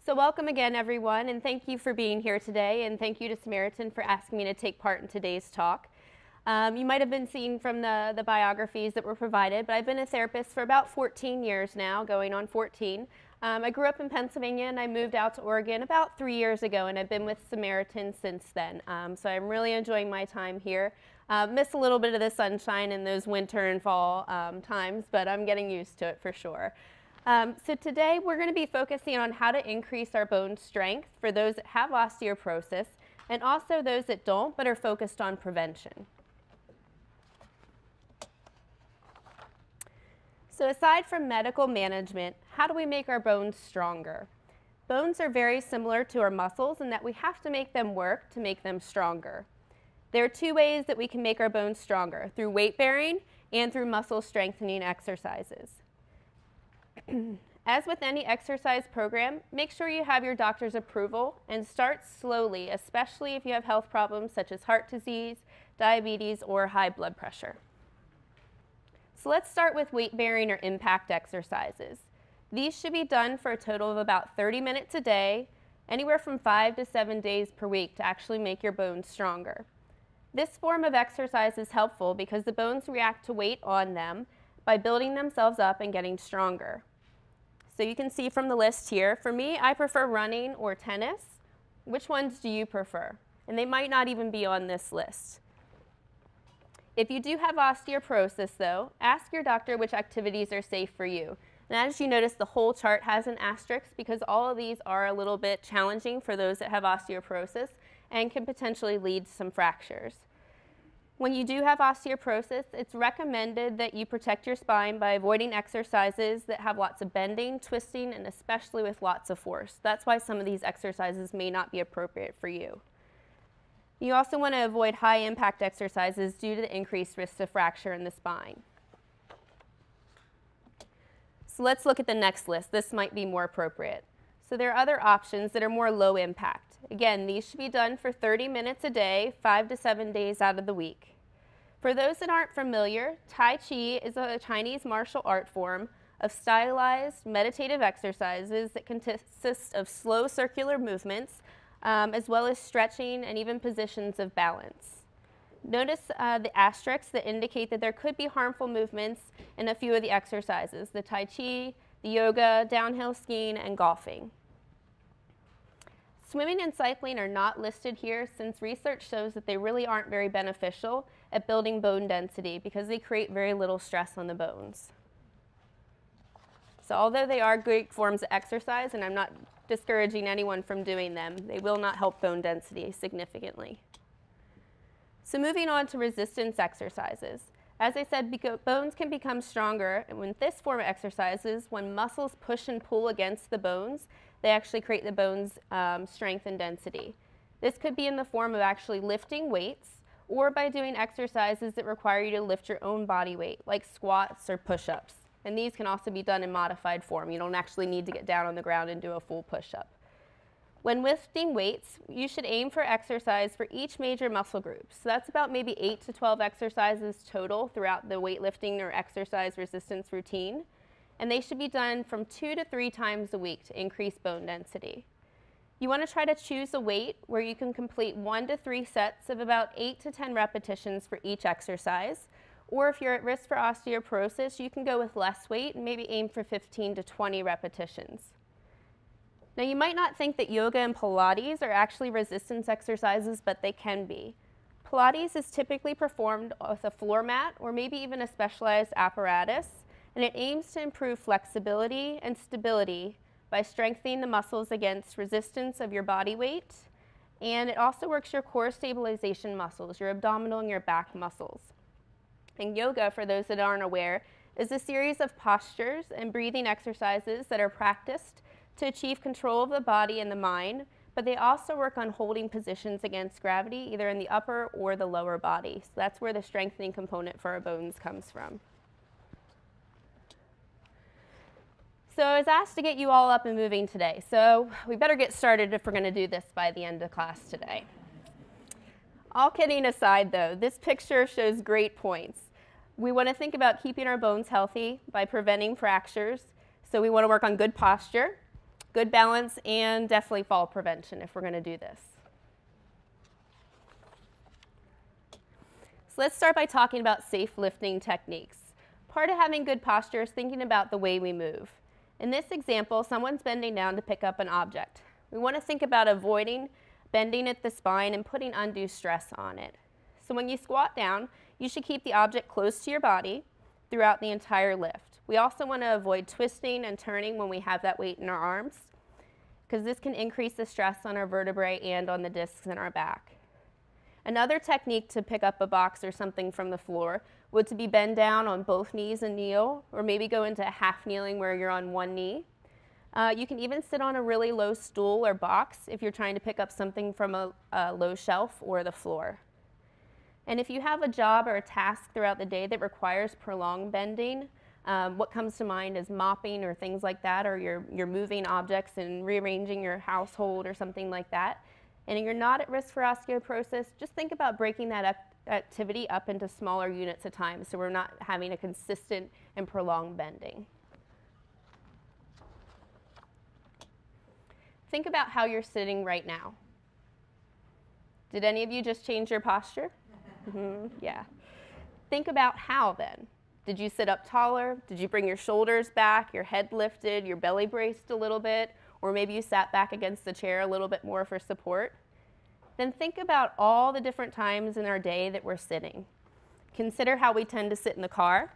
So welcome again, everyone, and thank you for being here today, and thank you to Samaritan for asking me to take part in today's talk. You might have been seeing from the biographies that were provided, but I've been a therapist for about 14 years now, going on 14. I grew up in Pennsylvania and I moved out to Oregon about 3 years ago, and I've been with Samaritan since then. So I'm really enjoying my time here. Miss a little bit of the sunshine in those winter and fall times, but I'm getting used to it for sure. So today we're going to be focusing on how to increase our bone strength for those that have osteoporosis and also those that don't but are focused on prevention. So aside from medical management, how do we make our bones stronger? Bones are very similar to our muscles in that we have to make them work to make them stronger. There are two ways that we can make our bones stronger, through weight bearing and through muscle strengthening exercises. As with any exercise program, make sure you have your doctor's approval and start slowly, especially if you have health problems such as heart disease, diabetes, or high blood pressure. So let's start with weight-bearing or impact exercises. These should be done for a total of about 30 minutes a day, anywhere from 5 to 7 days per week to actually make your bones stronger. This form of exercise is helpful because the bones react to weight on them by building themselves up and getting stronger. So you can see from the list here, for me, I prefer running or tennis. Which ones do you prefer? And they might not even be on this list. If you do have osteoporosis, though, ask your doctor which activities are safe for you. And as you notice, the whole chart has an asterisk because all of these are a little bit challenging for those that have osteoporosis and can potentially lead to some fractures. When you do have osteoporosis, it's recommended that you protect your spine by avoiding exercises that have lots of bending, twisting, and especially with lots of force. That's why some of these exercises may not be appropriate for you. You also want to avoid high-impact exercises due to the increased risk of fracture in the spine. So let's look at the next list. This might be more appropriate. So there are other options that are more low impact. Again, these should be done for 30 minutes a day, 5 to 7 days out of the week. For those that aren't familiar, Tai Chi is a Chinese martial art form of stylized meditative exercises that consist of slow circular movements, as well as stretching and even positions of balance. Notice the asterisks that indicate that there could be harmful movements in a few of the exercises, the Tai Chi, the yoga, downhill skiing, and golfing. Swimming and cycling are not listed here since research shows that they really aren't very beneficial at building bone density because they create very little stress on the bones. So although they are great forms of exercise, and I'm not discouraging anyone from doing them, they will not help bone density significantly. So moving on to resistance exercises. As I said, bones can become stronger, and with this form of exercises, when muscles push and pull against the bones, they actually create the bone's strength and density. This could be in the form of actually lifting weights or by doing exercises that require you to lift your own body weight, like squats or push-ups. And these can also be done in modified form. You don't actually need to get down on the ground and do a full push-up. When lifting weights, you should aim for exercise for each major muscle group. So that's about maybe 8 to 12 exercises total throughout the weightlifting or exercise resistance routine. And they should be done from 2 to 3 times a week to increase bone density. You want to try to choose a weight where you can complete 1 to 3 sets of about 8 to 10 repetitions for each exercise. Or if you're at risk for osteoporosis, you can go with less weight and maybe aim for 15 to 20 repetitions. Now you might not think that yoga and Pilates are actually resistance exercises, but they can be. Pilates is typically performed with a floor mat or maybe even a specialized apparatus, and it aims to improve flexibility and stability by strengthening the muscles against resistance of your body weight, and it also works your core stabilization muscles, your abdominal and your back muscles. And yoga, for those that aren't aware, is a series of postures and breathing exercises that are practiced to achieve control of the body and the mind, but they also work on holding positions against gravity, either in the upper or the lower body. So that's where the strengthening component for our bones comes from. So I was asked to get you all up and moving today, so we better get started if we're going to do this by the end of class today. All kidding aside, though, this picture shows great points. We want to think about keeping our bones healthy by preventing fractures, so we want to work on good posture. Good balance and definitely fall prevention if we're going to do this. So let's start by talking about safe lifting techniques. Part of having good posture is thinking about the way we move. In this example, someone's bending down to pick up an object. We want to think about avoiding bending at the spine and putting undue stress on it. So when you squat down, you should keep the object close to your body throughout the entire lift. We also want to avoid twisting and turning when we have that weight in our arms, because this can increase the stress on our vertebrae and on the discs in our back. Another technique to pick up a box or something from the floor would to be bend down on both knees and kneel, or maybe go into half kneeling where you're on one knee. You can even sit on a really low stool or box if you're trying to pick up something from a low shelf or the floor. And if you have a job or a task throughout the day that requires prolonged bending, what comes to mind is mopping or things like that, or you're moving objects and rearranging your household or something like that, and you're not at risk for osteoporosis, just think about breaking that activity up into smaller units at a time so we're not having a consistent and prolonged bending. Think about how you're sitting right now. Did any of you just change your posture? Yeah. Think about how then. Did you sit up taller? Did you bring your shoulders back, your head lifted, your belly braced a little bit? Or maybe you sat back against the chair a little bit more for support? Then think about all the different times in our day that we're sitting. Consider how we tend to sit in the car.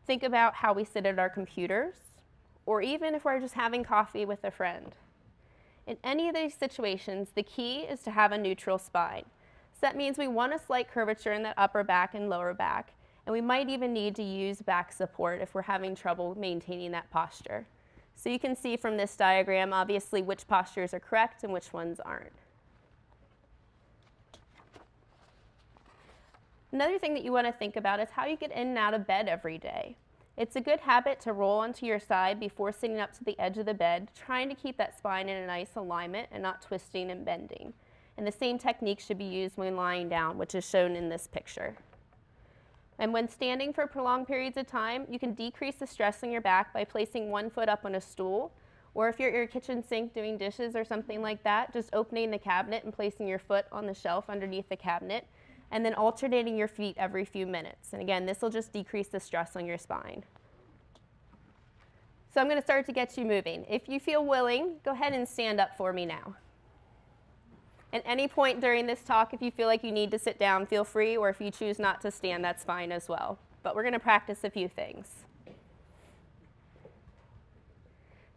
Think about how we sit at our computers, or even if we're just having coffee with a friend. In any of these situations, the key is to have a neutral spine. So that means we want a slight curvature in that upper back and lower back, and we might even need to use back support if we're having trouble maintaining that posture. So you can see from this diagram, obviously, which postures are correct and which ones aren't. Another thing that you want to think about is how you get in and out of bed every day. It's a good habit to roll onto your side before sitting up to the edge of the bed, trying to keep that spine in a nice alignment and not twisting and bending. And the same technique should be used when lying down, which is shown in this picture. And when standing for prolonged periods of time, you can decrease the stress on your back by placing one foot up on a stool, or if you're at your kitchen sink doing dishes or something like that, just opening the cabinet and placing your foot on the shelf underneath the cabinet, and then alternating your feet every few minutes. And again, this will just decrease the stress on your spine. So I'm going to start to get you moving. If you feel willing, go ahead and stand up for me now. At any point during this talk, if you feel like you need to sit down, feel free, or if you choose not to stand, that's fine as well. But we're going to practice a few things.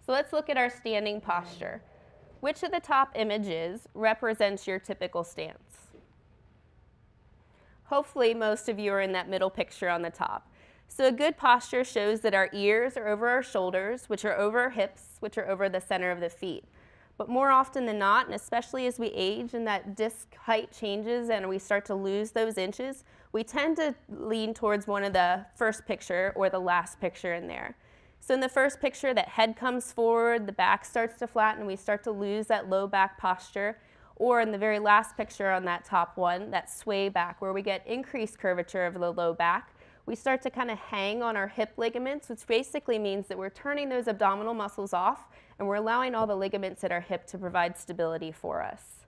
So let's look at our standing posture. Which of the top images represents your typical stance? Hopefully, most of you are in that middle picture on the top. So a good posture shows that our ears are over our shoulders, which are over our hips, which are over the center of the feet. But more often than not, and especially as we age and that disc height changes and we start to lose those inches, we tend to lean towards one of the first picture or the last picture in there. So in the first picture, that head comes forward, the back starts to flatten, and we start to lose that low back posture. Or in the very last picture on that top one, that sway back, where we get increased curvature of the low back. We start to kind of hang on our hip ligaments, which basically means that we're turning those abdominal muscles off and we're allowing all the ligaments at our hip to provide stability for us.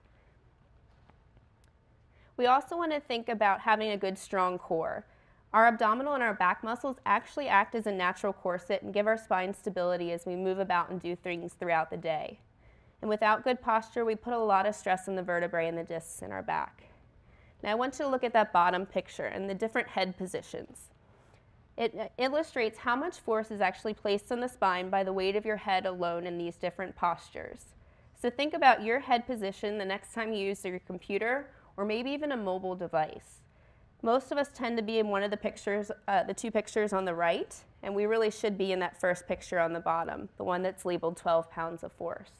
We also want to think about having a good strong core. Our abdominal and our back muscles actually act as a natural corset and give our spine stability as we move about and do things throughout the day. And without good posture, we put a lot of stress on the vertebrae and the discs in our back. Now I want you to look at that bottom picture and the different head positions. It illustrates how much force is actually placed on the spine by the weight of your head alone in these different postures. So think about your head position the next time you use your computer or maybe even a mobile device. Most of us tend to be in one of the pictures, the two pictures on the right, and we really should be in that first picture on the bottom, the one that's labeled 12 pounds of force.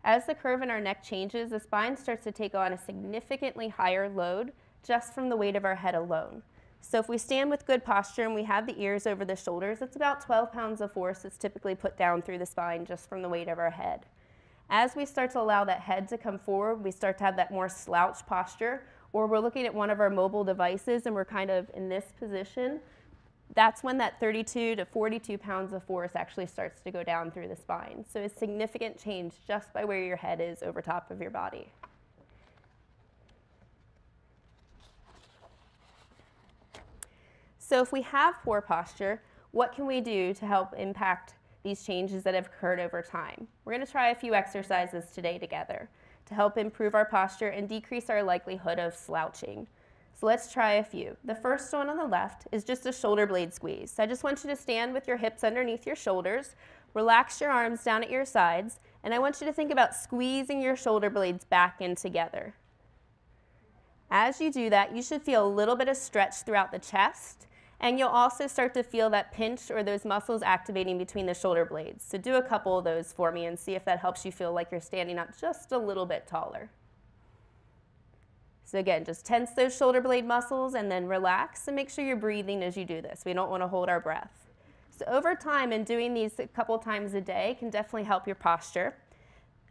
As the curve in our neck changes, the spine starts to take on a significantly higher load just from the weight of our head alone. So if we stand with good posture and we have the ears over the shoulders, it's about 12 pounds of force that's typically put down through the spine just from the weight of our head. As we start to allow that head to come forward, we start to have that more slouched posture, or we're looking at one of our mobile devices and we're kind of in this position. that's when that 32 to 42 pounds of force actually starts to go down through the spine. So a significant change just by where your head is over top of your body. So if we have poor posture, what can we do to help impact these changes that have occurred over time? We're going to try a few exercises today together to help improve our posture and decrease our likelihood of slouching. So let's try a few. The first one on the left is just a shoulder blade squeeze. So I just want you to stand with your hips underneath your shoulders, relax your arms down at your sides, and I want you to think about squeezing your shoulder blades back in together. As you do that, you should feel a little bit of stretch throughout the chest, and you'll also start to feel that pinch or those muscles activating between the shoulder blades. So do a couple of those for me and see if that helps you feel like you're standing up just a little bit taller. So again, just tense those shoulder blade muscles and then relax and make sure you're breathing as you do this. We don't want to hold our breath. So over time and doing these a couple times a day can definitely help your posture.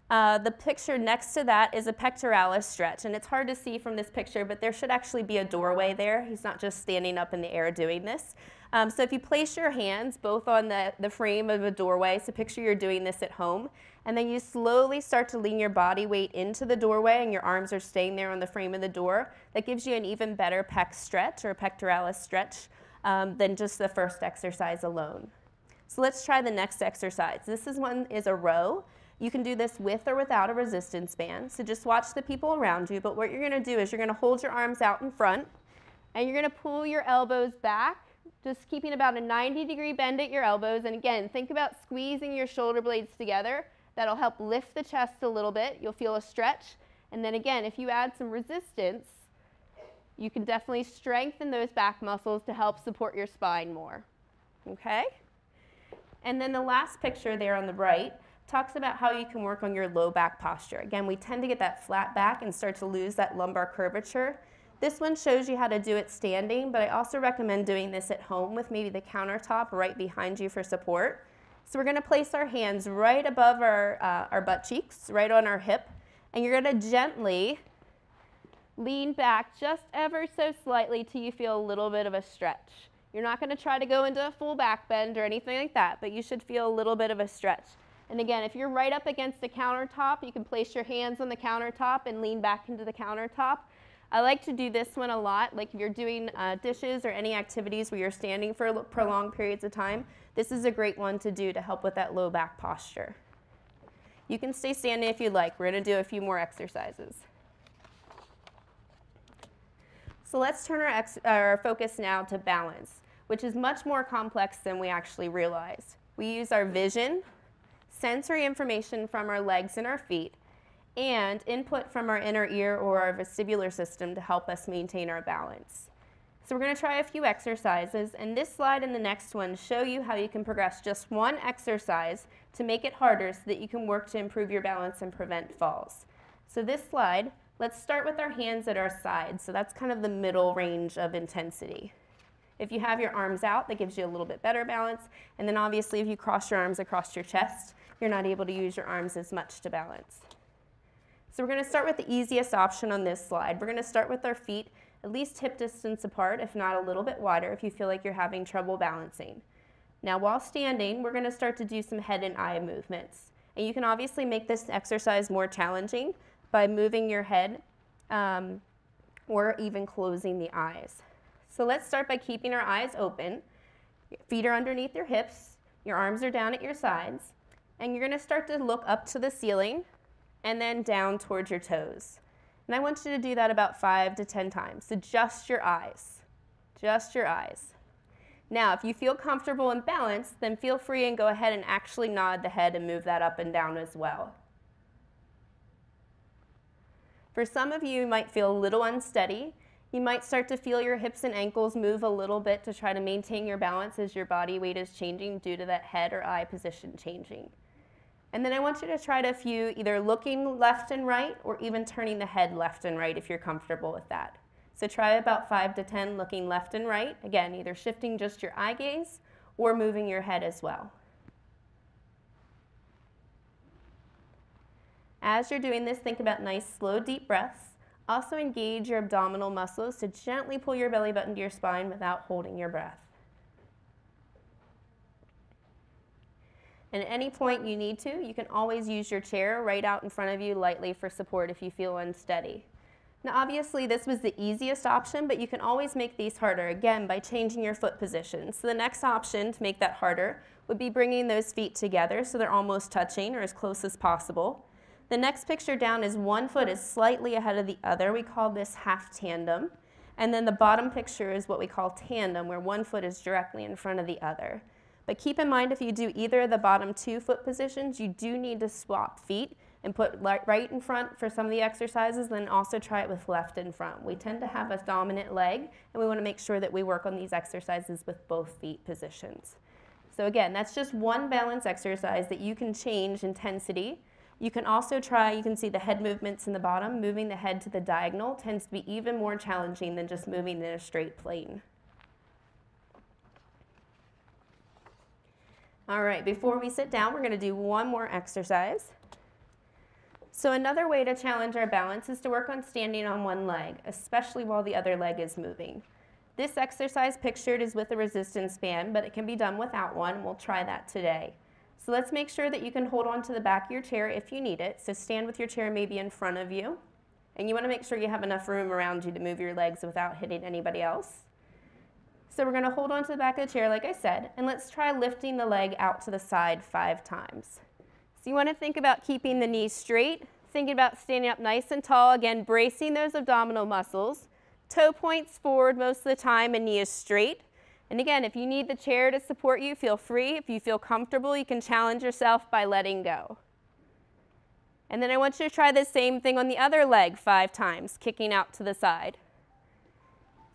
The picture next to that is a pectoralis stretch, and it's hard to see from this picture, but there should actually be a doorway there. He's not just standing up in the air doing this. So if you place your hands both on the frame of a doorway, so picture you're doing this at home, and then you slowly start to lean your body weight into the doorway and your arms are staying there on the frame of the door, that gives you an even better pec stretch or pectoralis stretch than just the first exercise alone. So let's try the next exercise. This is a row. You can do this with or without a resistance band. So just watch the people around you, but what you're gonna do is you're gonna hold your arms out in front and you're gonna pull your elbows back, just keeping about a 90-degree bend at your elbows. And again, think about squeezing your shoulder blades together. That'll help lift the chest a little bit. You'll feel a stretch. And then again, if you add some resistance, you can definitely strengthen those back muscles to help support your spine more, okay? And then the last picture there on the right talks about how you can work on your low back posture. Again, we tend to get that flat back and start to lose that lumbar curvature. This one shows you how to do it standing, but I also recommend doing this at home with maybe the countertop right behind you for support. So we're gonna place our hands right above our butt cheeks, right on our hip, and you're gonna gently lean back just ever so slightly till you feel a little bit of a stretch. You're not gonna try to go into a full back bend or anything like that, but you should feel a little bit of a stretch. And again, if you're right up against the countertop, you can place your hands on the countertop and lean back into the countertop. I like to do this one a lot, like if you're doing dishes or any activities where you're standing for prolonged periods of time, this is a great one to do to help with that low back posture. You can stay standing if you'd like. We're gonna do a few more exercises. So let's turn our focus now to balance, which is much more complex than we actually realize. We use our vision, sensory information from our legs and our feet, and input from our inner ear or our vestibular system to help us maintain our balance. So we're going to try a few exercises, and this slide and the next one show you how you can progress just one exercise to make it harder so that you can work to improve your balance and prevent falls. So this slide, let's start with our hands at our sides. So that's kind of the middle range of intensity. If you have your arms out, that gives you a little bit better balance, and then obviously if you cross your arms across your chest, you're not able to use your arms as much to balance. So we're going to start with the easiest option on this slide. We're going to start with our feet at least hip distance apart, if not a little bit wider, if you feel like you're having trouble balancing. Now while standing, we're going to start to do some head and eye movements. And you can obviously make this exercise more challenging by moving your head or even closing the eyes. So let's start by keeping our eyes open. Your feet are underneath your hips, your arms are down at your sides, and you're going to start to look up to the ceiling and then down towards your toes. And I want you to do that about 5 to 10 times. So just your eyes, just your eyes. Now, if you feel comfortable and balanced, then feel free and go ahead and actually nod the head and move that up and down as well. For some of you, you might feel a little unsteady. You might start to feel your hips and ankles move a little bit to try to maintain your balance as your body weight is changing due to that head or eye position changing. And then I want you to try a few, either looking left and right or even turning the head left and right if you're comfortable with that. So try about 5 to 10 looking left and right. Again, either shifting just your eye gaze or moving your head as well. As you're doing this, think about nice, slow, deep breaths. Also engage your abdominal muscles to gently pull your belly button to your spine without holding your breath. And at any point you need to, you can always use your chair right out in front of you lightly for support if you feel unsteady. Now obviously this was the easiest option, but you can always make these harder, again, by changing your foot position. So the next option to make that harder would be bringing those feet together so they're almost touching or as close as possible. The next picture down is one foot is slightly ahead of the other. We call this half tandem. And then the bottom picture is what we call tandem, where one foot is directly in front of the other. But keep in mind, if you do either of the bottom two foot positions, you do need to swap feet and put right in front for some of the exercises, then also try it with left in front. We tend to have a dominant leg, and we want to make sure that we work on these exercises with both feet positions. So again, that's just one balance exercise that you can change intensity. You can also try, you can see the head movements in the bottom. Moving the head to the diagonal tends to be even more challenging than just moving in a straight plane. All right, before we sit down, we're going to do one more exercise. So another way to challenge our balance is to work on standing on one leg, especially while the other leg is moving. This exercise pictured is with a resistance band, but it can be done without one. We'll try that today. So let's make sure that you can hold on to the back of your chair if you need it. So stand with your chair maybe in front of you. And you want to make sure you have enough room around you to move your legs without hitting anybody else. So we're going to hold on to the back of the chair like I said, and let's try lifting the leg out to the side 5 times. So you want to think about keeping the knees straight, thinking about standing up nice and tall, again bracing those abdominal muscles, toe points forward most of the time and knee is straight. And again, if you need the chair to support you, feel free. If you feel comfortable, you can challenge yourself by letting go. And then I want you to try the same thing on the other leg 5 times, kicking out to the side.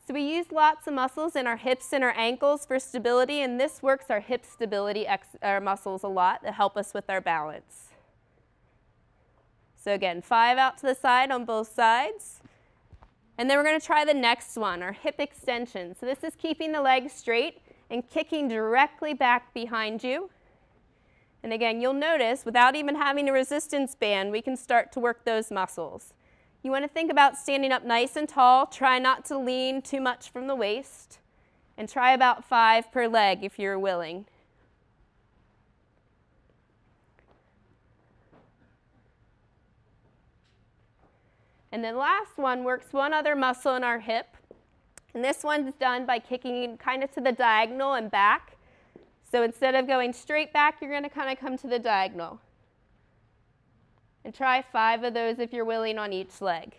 So we use lots of muscles in our hips and our ankles for stability, and this works our hip stability muscles a lot that help us with our balance. So again, 5 out to the side on both sides. And then we're going to try the next one, our hip extension. So this is keeping the legs straight and kicking directly back behind you. And again, you'll notice without even having a resistance band, we can start to work those muscles. You want to think about standing up nice and tall. Try not to lean too much from the waist. And try about 5 per leg if you're willing. And then last one works one other muscle in our hip. And this one's done by kicking kind of to the diagonal and back. So instead of going straight back, you're going to kind of come to the diagonal. And try 5 of those if you're willing on each leg.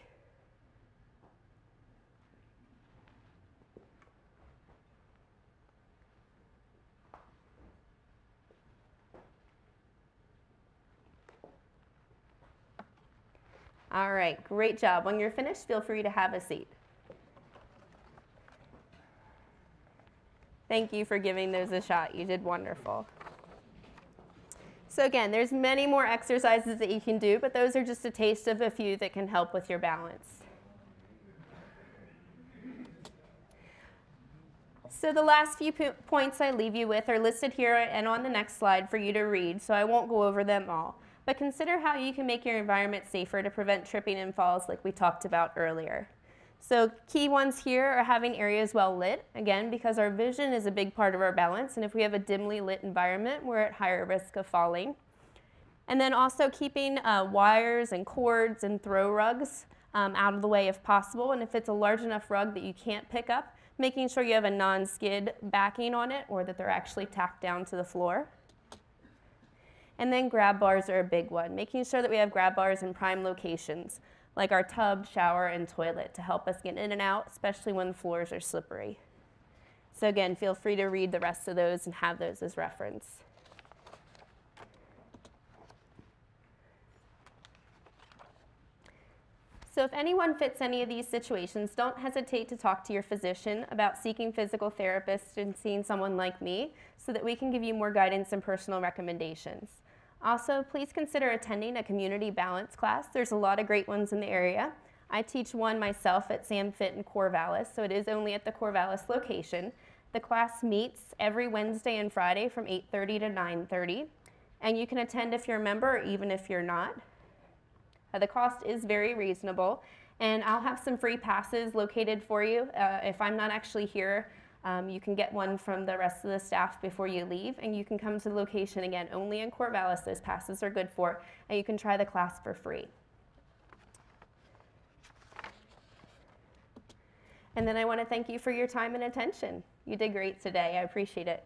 All right, great job. When you're finished, feel free to have a seat. Thank you for giving those a shot. You did wonderful. So again, there's many more exercises that you can do, but those are just a taste of a few that can help with your balance. So the last few points I leave you with are listed here and on the next slide for you to read, so I won't go over them all. But consider how you can make your environment safer to prevent tripping and falls like we talked about earlier. So key ones here are having areas well lit, again, because our vision is a big part of our balance, and if we have a dimly lit environment, we're at higher risk of falling. And then also keeping wires and cords and throw rugs out of the way if possible, and if it's a large enough rug that you can't pick up, making sure you have a non-skid backing on it or that they're actually tacked down to the floor. And then grab bars are a big one, making sure that we have grab bars in prime locations, like our tub, shower, and toilet to help us get in and out, especially when the floors are slippery. So again, feel free to read the rest of those and have those as reference. So if anyone fits any of these situations, don't hesitate to talk to your physician about seeking physical therapists and seeing someone like me so that we can give you more guidance and personal recommendations. Also, please consider attending a community balance class. There's a lot of great ones in the area. I teach one myself at SamFit in Corvallis, so it is only at the Corvallis location. The class meets every Wednesday and Friday from 8:30 to 9:30, and you can attend if you're a member or even if you're not. The cost is very reasonable, and I'll have some free passes located for you if I'm not actually here You can get one from the rest of the staff before you leave, and you can come to the location again only in Corvallis. Those passes are good for, and you can try the class for free. And then I want to thank you for your time and attention. You did great today. I appreciate it.